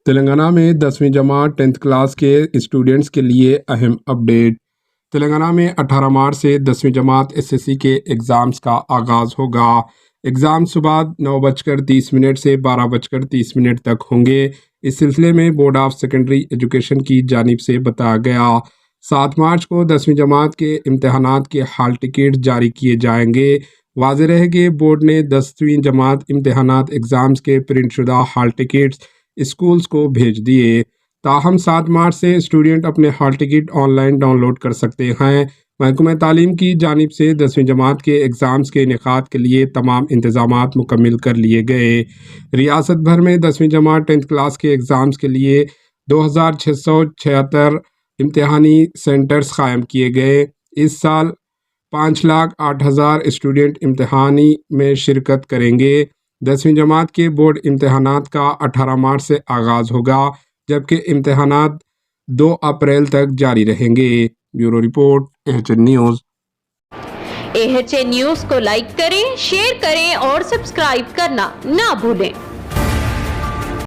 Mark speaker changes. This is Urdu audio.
Speaker 1: تلنگانہ میں 10ویں جماعت 10th کلاس کے اسٹوڈنٹس کے لیے اہم اپڈیٹ۔ تلنگانہ میں 18 مارچ سے 10ویں جماعت SSC کے ایگزامز کا آغاز ہوگا۔ ایگزام صبح 9:30 سے 12:30 تک ہوں گے۔ اس سلسلے میں بورڈ آف سیکنڈری ایجوکیشن کی جانب سے بتایا گیا 7 مارچ کو 10ویں جماعت کے امتحانات کے ہال ٹکٹ جاری کیے جائیں گے۔ واضح رہے کہ بورڈ نے 10ویں جماعت امتحانات ایگزامز کے پرنٹ شدہ ہال ٹکٹس اسکولز کو بھیج دیے۔ تاہم 7 مارچ سے اسٹوڈنٹ اپنے hall ticket online download کر سکتے ہیں۔ محکمہ تعلیم کی جانب سے 10ویں جماعت کے ایگزامز کے انعقاد کے لیے تمام انتظامات مکمل کر لیے گئے۔ ریاست بھر میں 10ویں جماعت 10th کلاس کے ایگزامز کے لیے 2676 امتحانی سینٹرز قائم کیے گئے۔ اس سال 5,08,000 اسٹوڈنٹ امتحانی میں شرکت کریں گے۔ 10ویں جماعت کے بورڈ امتحانات کا 18 مارچ سے آغاز ہوگا، جبکہ امتحانات 2 اپریل تک جاری رہیں گے۔ Bureau report AHN news.
Speaker 2: AHN news کو لائک کریں، شیئر کریں اور سبسکرائب کرنا نہ بھولیں۔